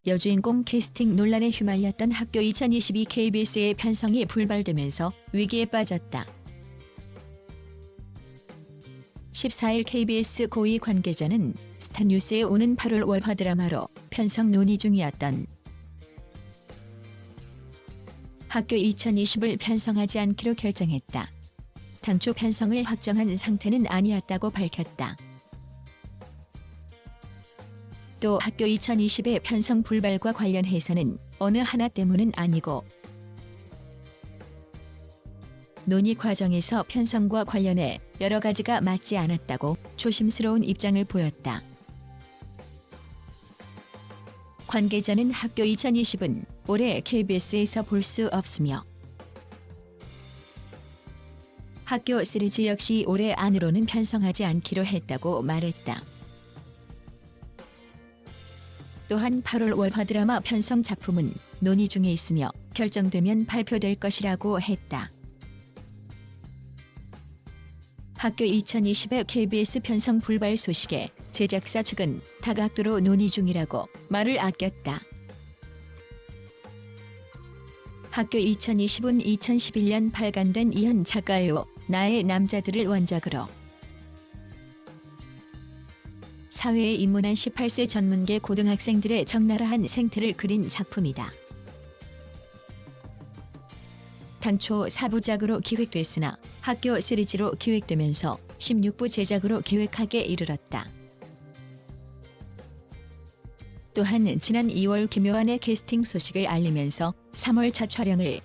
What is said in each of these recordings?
여주인공 캐스팅 논란에 휘말렸던 학교 2022 KBS의 편성이 불발되면서 위기에 빠졌다. 14일 KBS 고위 관계자는 스타뉴스에 오는 8월 월화 드라마로 편성 논의 중이었던 학교 2020을 편성하지 않기로 결정했다. 당초 편성을 확정한 상태는 아니었다고 밝혔다. 또 학교 2020의 편성 불발과 관련해서는 어느 하나 때문은 아니고 논의 과정에서 편성과 관련해 여러 가지가 맞지 않았다고 조심스러운 입장을 보였다. 관계자는 학교 2020은 올해 KBS에서 볼 수 없으며 학교 시리즈 역시 올해 안으로는 편성하지 않기로 했다고 말했다. 또한 8월 월화 드라마 편성 작품은 논의 중에 있으며 결정되면 발표될 것이라고 했다. 학교 2020의 KBS 편성 불발 소식에 제작사 측은 다각도로 논의 중이라고 말을 아꼈다. 학교 2020은 2011년 발간된 이현 작가의 나의 남자들을 원작으로 사회에 입문한 18세 전문계 고등학생들의 적나라한 생태를 그린 작품이다. 당초 4부작으로 기획됐으나 학교 시리즈로 기획되면서 16부 제작으로 계획하게 이르렀다. 또한 지난 2월 김요한의 캐스팅 소식을 알리면서 3월 첫 촬영을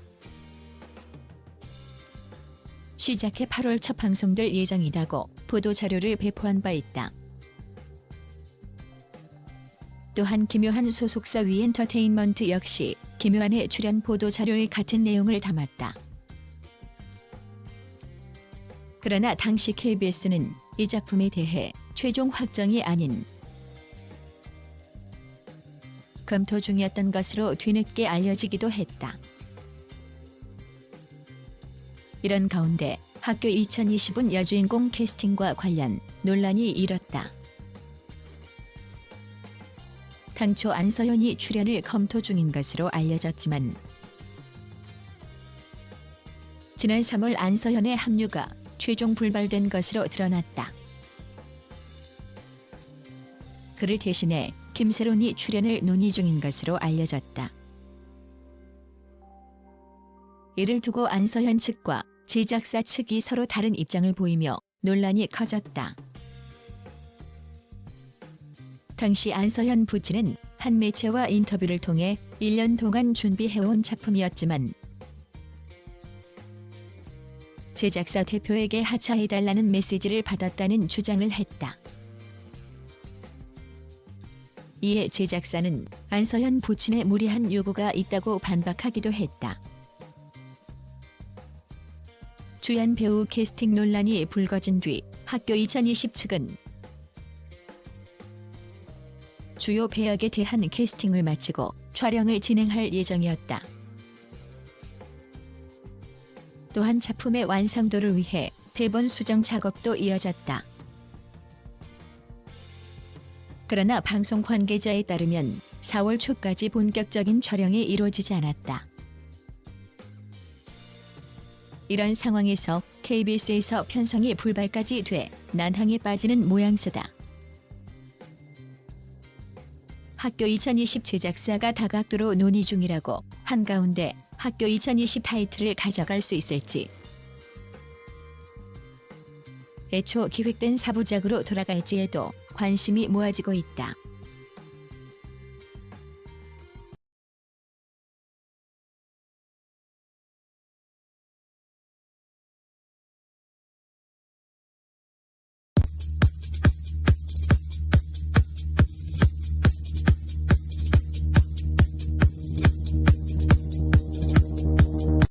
시작해 8월 첫 방송될 예정이다고 보도자료를 배포한 바 있다. 또한 김요한 소속사 위엔터테인먼트 역시 김요한의 출연 보도자료에 같은 내용을 담았다. 그러나 당시 KBS는 이 작품에 대해 최종 확정이 아닌 검토 중이었던 것으로 뒤늦게 알려지기도 했다. 이런 가운데 학교 2020은 여주인공 캐스팅과 관련 논란이 일었다. 당초 안서현이 출연을 검토 중인 것으로 알려졌지만 지난 3월 안서현의 합류가 최종 불발된 것으로 드러났다. 그를 대신해 김세론이 출연을 논의 중인 것으로 알려졌다. 이를 두고 안서현 측과 제작사 측이 서로 다른 입장을 보이며 논란이 커졌다. 당시 안서현 부친은 한 매체와 인터뷰를 통해 1년 동안 준비해온 작품이었지만 제작사 대표에게 하차해달라는 메시지를 받았다는 주장을 했다. 이에 제작사는 안서현 부친의 무리한 요구가 있다고 반박하기도 했다. 주연 배우 캐스팅 논란이 불거진 뒤 학교 2020 측은 주요 배역에 대한 캐스팅을 마치고 촬영을 진행할 예정이었다. 또한 작품의 완성도를 위해 대본 수정 작업도 이어졌다. 그러나 방송 관계자에 따르면 4월 초까지 본격적인 촬영이 이루어지지 않았다. 이런 상황에서 KBS에서 편성이 불발까지 돼 난항에 빠지는 모양새다. 학교 2020 제작사가 다각도로 논의 중이라고 한가운데 학교 2020 타이틀을 가져갈 수 있을지, 애초 기획된 4부작으로 돌아갈지에도 관심이 모아지고 있다.